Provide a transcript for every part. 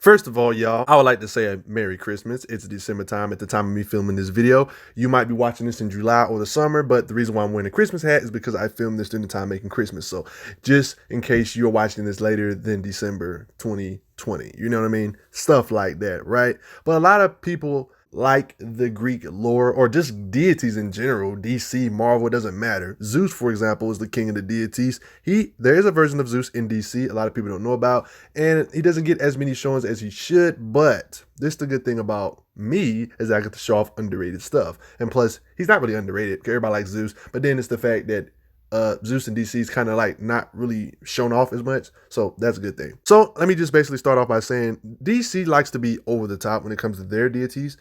First of all, y'all, I would like to say a Merry Christmas. It's December time at the time of me filming this video. You might be watching this in July or the summer, but the reason why I'm wearing a Christmas hat is because I filmed this during the time making Christmas. So just in case you're watching this later than December 2020, you know what I mean? Stuff like that, right? But a lot of people like the Greek lore or just deities in general, DC, Marvel, it doesn't matter. Zeus, for example, is the king of the deities. There is a version of Zeus in DC a lot of people don't know about, and he doesn't get as many showings as he should, but this is the good thing about me is I get to show off underrated stuff. And plus, he's not really underrated. Everybody likes Zeus, but then it's the fact that Zeus and DC is kind of like not really shown off as much. So that's a good thing. So let me just basically start off by saying DC likes to be over the top when it comes to their deities.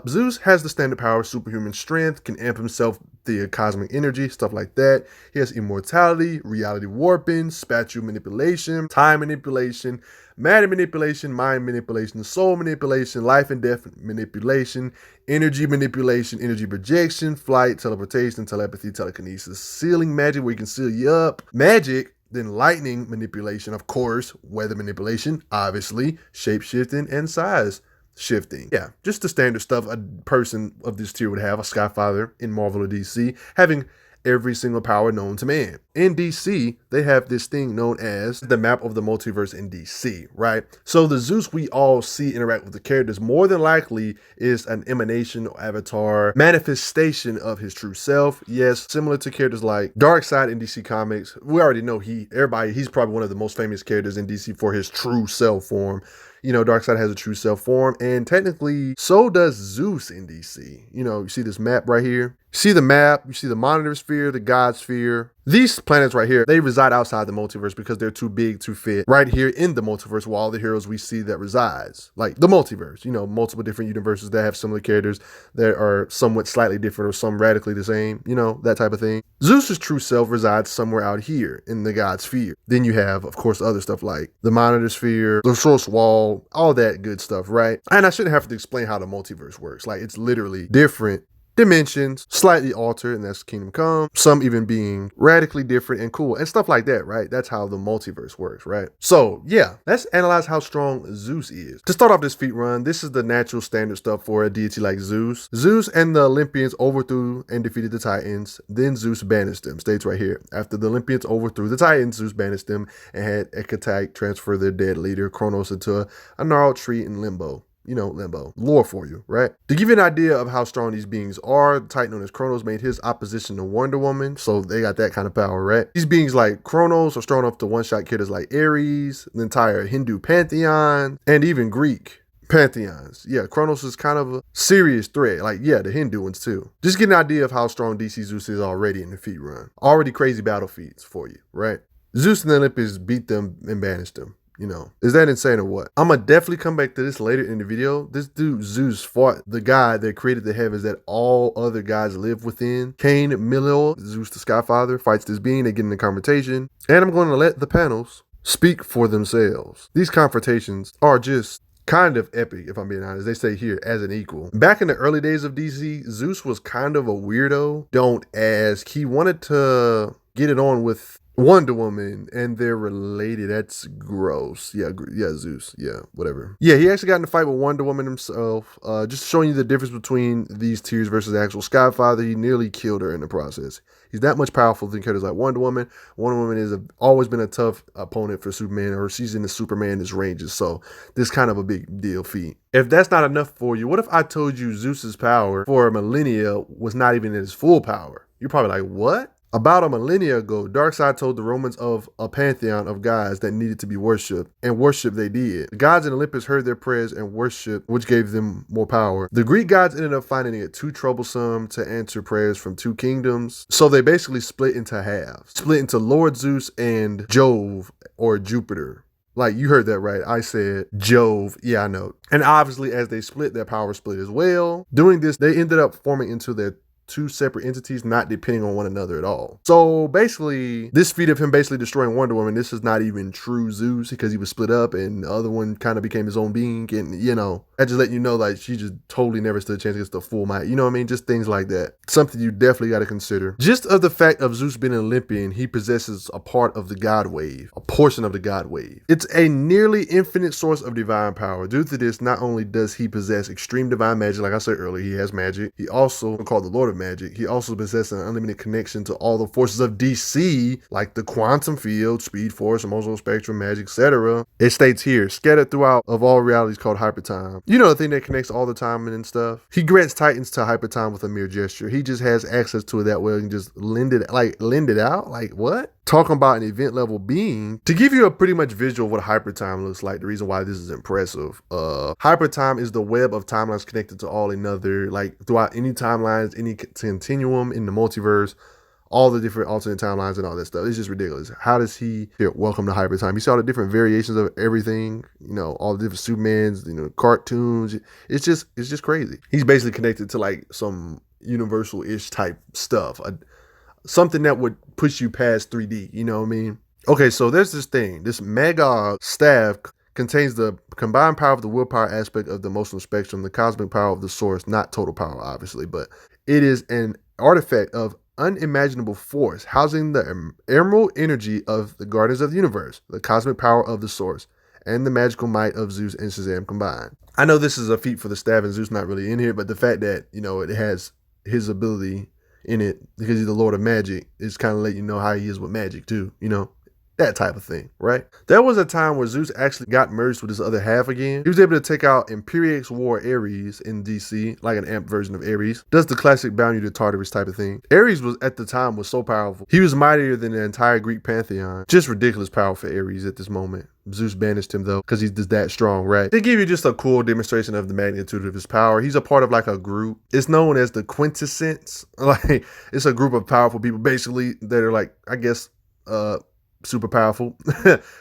Zeus has the standard power, superhuman strength, can amp himself via cosmic energy, stuff like that. He has immortality, reality warping, spatial manipulation, time manipulation, matter manipulation, mind manipulation, soul manipulation, life and death manipulation, energy manipulation, energy projection, flight, teleportation, telepathy, telekinesis, sealing magic where you can seal you up, magic, then lightning manipulation, of course, weather manipulation, obviously, shape shifting, and size shifting. Yeah, just the standard stuff a person of this tier would have, a Skyfather in Marvel or DC, having every single power known to man. In DC, they have this thing known as the map of the multiverse in DC, right? So the Zeus we all see interact with the characters more than likely is an emanation or avatar, manifestation of his true self. Yes, similar to characters like Darkseid in DC Comics. We already know he's probably one of the most famous characters in DC for his true self form. You know, Darkseid has a true self form, and technically, so does Zeus in DC. You know, you see this map right here. You see the map, you see the Monitor Sphere, the God Sphere. These planets right here, they reside outside the multiverse because they're too big to fit right here in the multiverse where all the heroes we see that resides. Like the multiverse, you know, multiple different universes that have similar characters that are somewhat slightly different or some radically the same, you know, that type of thing. Zeus's true self resides somewhere out here in the God Sphere. Then you have, of course, other stuff like the Monitor Sphere, the Source Wall, all that good stuff, right? And I shouldn't have to explain how the multiverse works. Like, it's literally different dimensions, slightly altered, and that's Kingdom Come, some even being radically different and cool and stuff like that, right? That's how the multiverse works, right? So yeah, let's analyze how strong Zeus is. To start off this feat run, this is the natural standard stuff for a deity like Zeus. Zeus and the Olympians overthrew and defeated the Titans, then Zeus banished them. States right here. After the Olympians overthrew the Titans, Zeus banished them and had Hecate transfer their dead leader Kronos into a gnarled tree in limbo. You know, limbo. Lore for you, right? To give you an idea of how strong these beings are, the Titan known as Kronos made his opposition to Wonder Woman, so they got that kind of power, right? These beings like Kronos are strong enough to one-shot characters like Ares, the entire Hindu pantheon, and even Greek pantheons. Yeah, Kronos is kind of a serious threat. Like, yeah, the Hindu ones too. Just get an idea of how strong DC Zeus is already in the feat run. Already crazy battle feats for you, right? Zeus and the Olympians beat them and banished them. You know, is that insane or what? I'm gonna definitely come back to this later in the video. This dude Zeus fought the god that created the heavens that all other gods live within. Cain Milil, Zeus the Skyfather, fights this being. They get in a confrontation, and I'm going to let the panels speak for themselves. These confrontations are just kind of epic, if I'm being honest. They say here, as an equal. Back in the early days of DC, Zeus was kind of a weirdo. Don't ask. He wanted to get it on with Wonder Woman, and they're related. That's gross. Yeah, Zeus. Yeah, whatever. Yeah, he actually got in a fight with Wonder Woman himself. Just showing you the difference between these tiers versus the actual Skyfather. He nearly killed her in the process. He's that much powerful than characters like Wonder Woman. Wonder Woman has always been a tough opponent for Superman, or she's in the Superman's ranges. So this kind of a big deal feat. If that's not enough for you, what if I told you Zeus's power for a millennia was not even in his full power? You're probably like, what? About a millennia ago, Darkseid told the Romans of a pantheon of gods that needed to be worshipped, and worship they did. The gods in Olympus heard their prayers and worship, which gave them more power. The Greek gods ended up finding it too troublesome to answer prayers from two kingdoms, so they basically split into halves. Split into Lord Zeus and Jove, or Jupiter. Like, you heard that right. I said Jove. Yeah, I know. And obviously, as they split, their power split as well. Doing this, they ended up forming into their two separate entities, not depending on one another at all. So basically, this feat of him basically destroying Wonder Woman, this is not even true Zeus because he was split up and the other one kind of became his own being. And, you know, I just let you know, like, she just totally never stood a chance against the full might. You know what I mean? Just things like that. Something you definitely got to consider. Just of the fact of Zeus being an Olympian, he possesses a part of the God wave, a portion of the God wave. It's a nearly infinite source of divine power. Due to this, not only does he possess extreme divine magic, like I said earlier, he has magic. He also called the Lord of Magic. He also possesses an unlimited connection to all the forces of DC, like the quantum field, speed force, emotional spectrum, magic, etc. It states here, scattered throughout of all realities called hypertime. You know, the thing that connects all the time and stuff. He grants Titans to hypertime with a mere gesture. He just has access to it that way and just lend it out. Like, what? Talking about an event level being. To give you a pretty much visual of what hypertime looks like, the reason why this is impressive, hypertime is the web of timelines connected to all another, like throughout any timelines, any continuum in the multiverse, all the different alternate timelines and all that stuff. It's just ridiculous. How does he welcome to hypertime? You see all the different variations of everything, you know, all the different Supermans, you know, cartoons. It's just crazy. He's basically connected to like some universal-ish type stuff. Something that would push you past 3D, you know what I mean? Okay, so there's this thing. This Magog staff contains the combined power of the willpower aspect of the emotional spectrum, the cosmic power of the source, not total power, obviously, but it is an artifact of unimaginable force, housing the emerald energy of the Guardians of the Universe, the cosmic power of the source, and the magical might of Zeus and Shazam combined. I know this is a feat for the staff and Zeus not really in here, but the fact that, you know, it has his ability in it because he's the Lord of Magic is kind of let you know how he is with magic too, you know, that type of thing, right? There was a time where Zeus actually got merged with his other half again. He was able to take out Imperiex War Ares in DC, like an amp version of Ares. Does the classic bound you to Tartarus type of thing. Ares was at the time was so powerful. He was mightier than the entire Greek pantheon. Just ridiculous power for Ares at this moment. Zeus banished him though, because he's just that strong, right? They give you just a cool demonstration of the magnitude of his power. He's a part of like a group. It's known as the Quintessence. Like, it's a group of powerful people basically that are like, I guess, super powerful.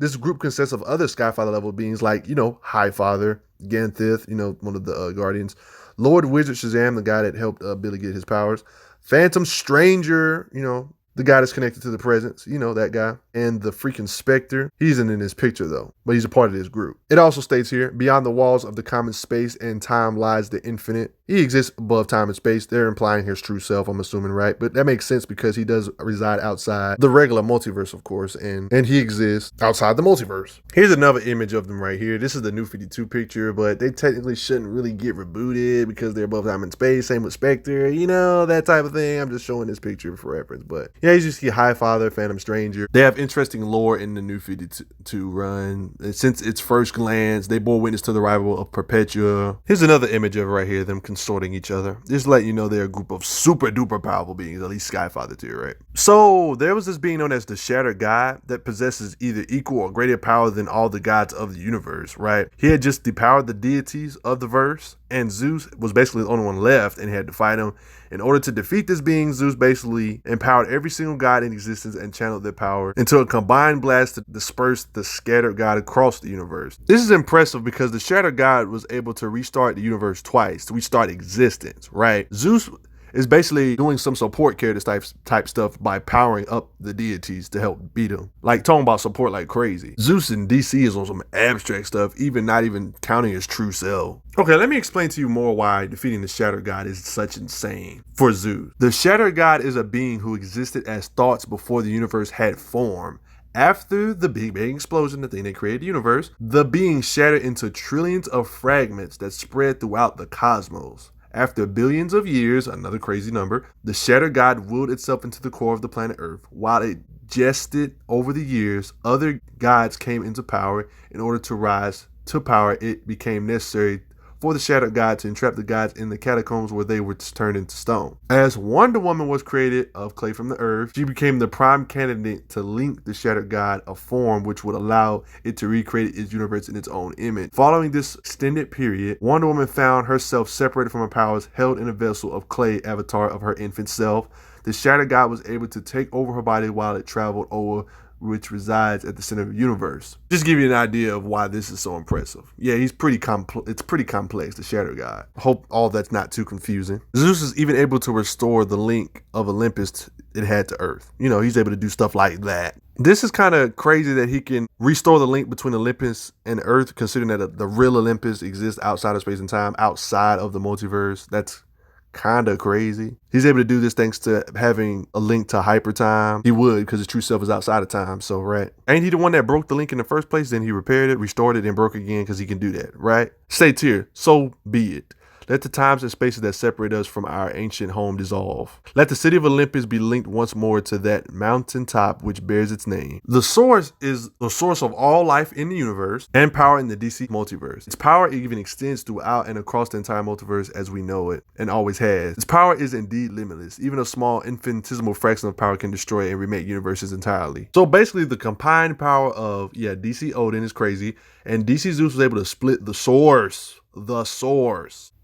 This group consists of other Skyfather level beings like, you know, Highfather, Ganthith, you know, one of the Guardians, Lord Wizard Shazam, the guy that helped Billy get his powers, Phantom Stranger, you know, the guy that's connected to the presence, you know, that guy, and the freaking Spectre. He isn't in this picture though, but he's a part of this group. It also states here, beyond the walls of the common space and time lies the infinite. He exists above time and space. They're implying his true self, I'm assuming, right? But that makes sense because he does reside outside the regular multiverse, of course, and he exists outside the multiverse. Here's another image of them right here. This is the New 52 picture, but they technically shouldn't really get rebooted because they're above time and space. Same with Spectre, you know, that type of thing. I'm just showing this picture for reference, but yeah, you just see Highfather, Phantom Stranger. They have interesting lore in the New 52 run. And since its first glance, they bore witness to the arrival of Perpetua. Here's another image of it right here, them consorting each other. Just letting you know they're a group of super duper powerful beings, at least Skyfather tier, right? So there was this being known as the Shattered God that possesses either equal or greater power than all the gods of the universe, right? He had just depowered the deities of the verse, and Zeus was basically the only one left and had to fight him. In order to defeat this being, Zeus basically empowered every single god in existence and channeled their power into a combined blast to disperse the scattered god across the universe. This is impressive because the Shattered God was able to restart the universe twice, to restart existence, right? Zeus is basically doing some support character type stuff by powering up the deities to help beat them. Like, talking about support like crazy. Zeus in DC is on some abstract stuff, not even counting his true self. Okay, let me explain to you more why defeating the Shattered God is such insane for Zeus. The Shattered God is a being who existed as thoughts before the universe had formed. After the Big Bang explosion, the thing that created the universe, the being shattered into trillions of fragments that spread throughout the cosmos. After billions of years, another crazy number, the Shattered God willed itself into the core of the planet Earth. While it gested over the years, other gods came into power. In order to rise to power, it became necessary for the Shattered God to entrap the gods in the catacombs where they were turned into stone. As Wonder Woman was created of clay from the earth, she became the prime candidate to link the Shattered God, a form which would allow it to recreate its universe in its own image. Following this extended period, Wonder Woman found herself separated from her powers, held in a vessel of clay, avatar of her infant self. The Shattered God was able to take over her body while it traveled over which resides at the center of the universe. Just give you an idea of why this is so impressive. Yeah, he's pretty it's pretty complex, the Shadow God. Hope all that's not too confusing. Zeus is even able to restore the link of Olympus it had to Earth. You know, he's able to do stuff like that. This is kind of crazy that he can restore the link between Olympus and Earth, considering that the real Olympus exists outside of space and time, outside of the multiverse. That's kind of crazy. He's able to do this thanks to having a link to hyper time. He would, because his true self is outside of time. So, right. Ain't he the one that broke the link in the first place? Then he repaired it, restored it, and broke it again, because he can do that, right? Stay here. So be it. Let the times and spaces that separate us from our ancient home dissolve. Let the city of Olympus be linked once more to that mountaintop which bears its name. The source is the source of all life in the universe and power in the DC multiverse. Its power even extends throughout and across the entire multiverse as we know it, and always has. Its power is indeed limitless. Even a small infinitesimal fraction of power can destroy and remake universes entirely. So basically the combined power of, DC Odin is crazy, and DC Zeus was able to split the source.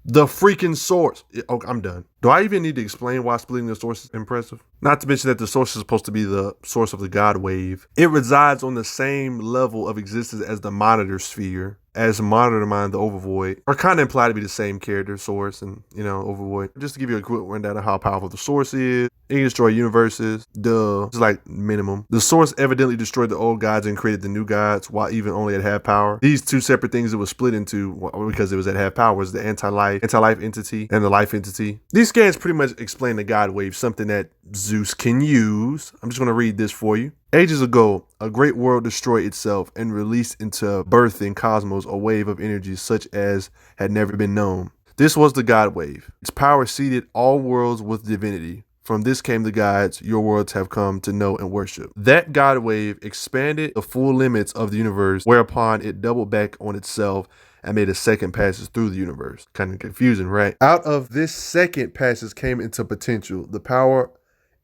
The freaking source. Oh, I'm done. Do I even need to explain why splitting the source is impressive? Not to mention that the source is supposed to be the source of the God wave. It resides on the same level of existence as the monitor sphere, as monitor mind, the overvoid, are kind of implied to be the same character, source and, overvoid. Just to give you a quick rundown of how powerful the source is. It can destroy universes. Duh. It's like minimum. The source evidently destroyed the old gods and created the new gods while even only at half power. These two separate things it was split into because it was at half power was the anti-life entity and the life entity. These scans pretty much explain the God wave, something that Zeus can use. I'm just going to read this for you. Ages ago, a great world destroyed itself and released into birthing cosmos a wave of energy such as had never been known. This was the God wave. Its power seeded all worlds with divinity. From this came the gods your worlds have come to know and worship. That God wave expanded the full limits of the universe, whereupon it doubled back on itself and made a second passage through the universe. Kind of confusing, right? Out of this second passage came into potential the power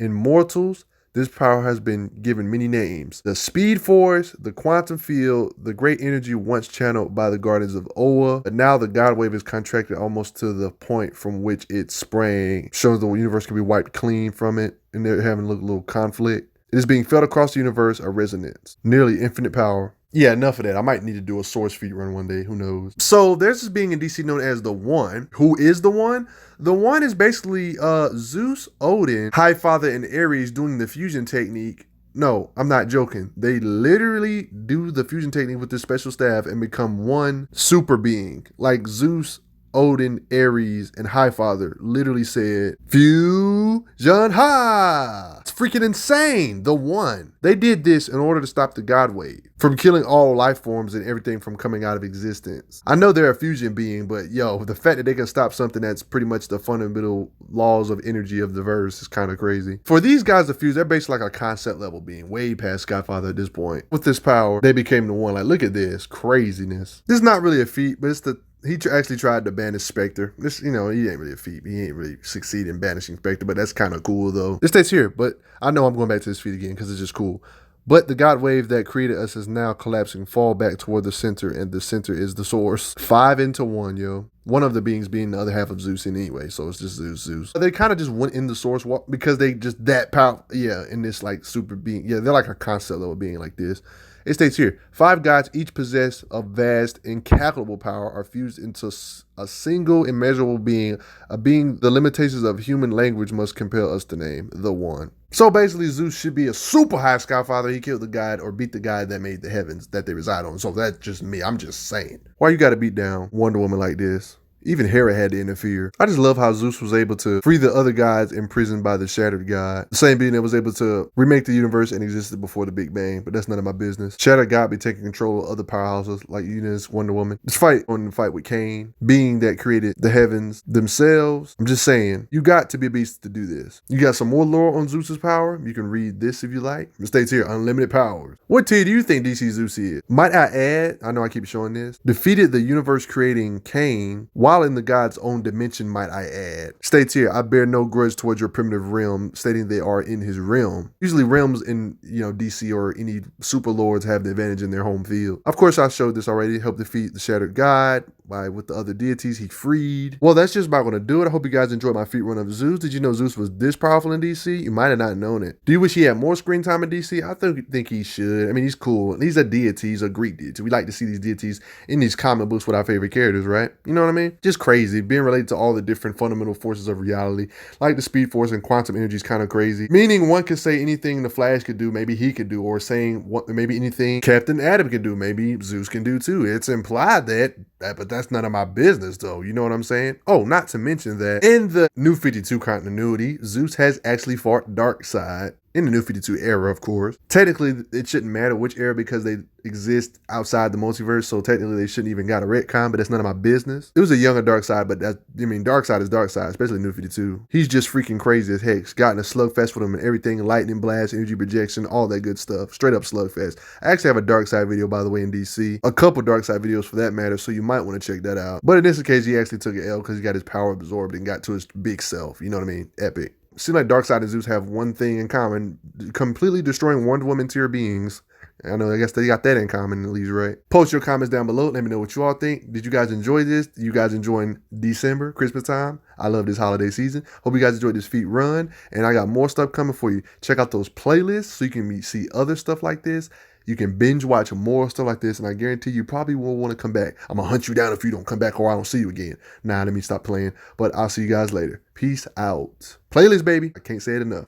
in mortals. This power has been given many names. The speed force, the quantum field, the great energy once channeled by the guardians of Oa, but now the God wave is contracted almost to the point from which it sprang. Shows the universe can be wiped clean from it, and they're having a little conflict. It is being felt across the universe, a resonance. Nearly infinite power. Yeah, enough of that. I might need to do a source feed run one day. Who knows? So there's this being in DC known as the One. Who is the One? The One is basically Zeus, Odin, Skyfather, and Ares doing the fusion technique. No, I'm not joking. They literally do the fusion technique with this special staff and become one super being. Like Zeus, Odin, Ares, and Skyfather literally said, Fusion Ha! It's freaking insane. The One. They did this in order to stop the God wave from killing all life forms and everything from coming out of existence. I know they're a fusion being, but the fact that they can stop something that's pretty much the fundamental laws of energy of the verse is kind of crazy. For these guys to fuse, they're basically like a concept level being, way past Skyfather at this point. With this power, they became the One. Like, look at this craziness. This is not really a feat, but it's he actually tried to banish Spectre. This, he ain't really a feat. He ain't really succeed in banishing Spectre, but that's kind of cool though. It stays here, but I know I'm going back to this feat again because it's just cool. But the God wave that created us is now collapsing, fall back toward the center, and the center is the source. 5 into 1, yo. One of the beings being the other half of Zeus anyway, so it's just Zeus. They kind of just went in the source because they just that powerful, in this like super being. Yeah, they're like a concept level being like this. It states here, 5 gods each possess a vast, incalculable power, are fused into a single immeasurable being, a being the limitations of human language must compel us to name, the One. So basically, Zeus should be a super high Skyfather. He killed the god or beat the god that made the heavens that they reside on. So that's just me. I'm just saying. Why you gotta beat down Wonder Woman like this? Even Hera had to interfere. I just love how Zeus was able to free the other gods imprisoned by the Shattered God. The same being that was able to remake the universe and existed before the Big Bang, but that's none of my business. Shattered God be taking control of other powerhouses like Eunice, Wonder Woman. This fight with Cain, being that created the heavens themselves. I'm just saying, you got to be a beast to do this. You got some more lore on Zeus's power. You can read this if you like. It states here, unlimited powers. What tier do you think DC Zeus is? Might I add, I know I keep showing this, defeated the universe creating Cain, while in the god's own dimension, might I add. States here, I bear no grudge towards your primitive realm, stating they are in his realm. Usually realms in, DC or any super lords have the advantage in their home field. Of course, I showed this already, help defeat the Shattered God, with the other deities he freed. Well, that's just about going to do it. I hope you guys enjoyed my feat run of Zeus. Did you know Zeus was this powerful in DC? You might have not known it. Do you wish he had more screen time in DC? I think he should. I mean, he's cool. He's a deity. He's a Greek deity. We like to see these deities in these comic books with our favorite characters, right? You know what I mean? Just crazy. Being related to all the different fundamental forces of reality, like the Speed Force and quantum energy is kind of crazy. Meaning one could say anything the Flash could do, maybe he could do, or saying maybe anything Captain Atom could do, maybe Zeus can do too. It's implied that, but that's none of my business though. You know what I'm saying? Oh, not to mention that in the New 52 continuity, Zeus has actually fought Darkseid. In the New 52 era, of course. Technically, it shouldn't matter which era because they exist outside the multiverse, so technically they shouldn't even got a retcon, but that's none of my business. It was a younger Darkseid, but Darkseid is Darkseid, especially New 52. He's just freaking crazy as heck. Gotten a slugfest with him and everything, lightning blast, energy projection, all that good stuff. Straight up slugfest. I actually have a Darkseid video, by the way, in DC. A couple Darkseid videos for that matter, so you might want to check that out. But in this case, he actually took an L because he got his power absorbed and got to his big self. You know what I mean? Epic. Seems like Darkseid and Zeus have one thing in common, completely destroying Wonder Woman tier beings. I guess they got that in common at least, right? Post your comments down below. Let me know what you all think. Did you guys enjoy this? Did you guys enjoying December, Christmas time? I love this holiday season. Hope you guys enjoyed this feat run. And I got more stuff coming for you. Check out those playlists so you can see other stuff like this. You can binge watch more stuff like this, and I guarantee you probably will want to come back. I'm going to hunt you down if you don't come back or I don't see you again. Nah, let me stop playing. But I'll see you guys later. Peace out. Playlist, baby. I can't say it enough.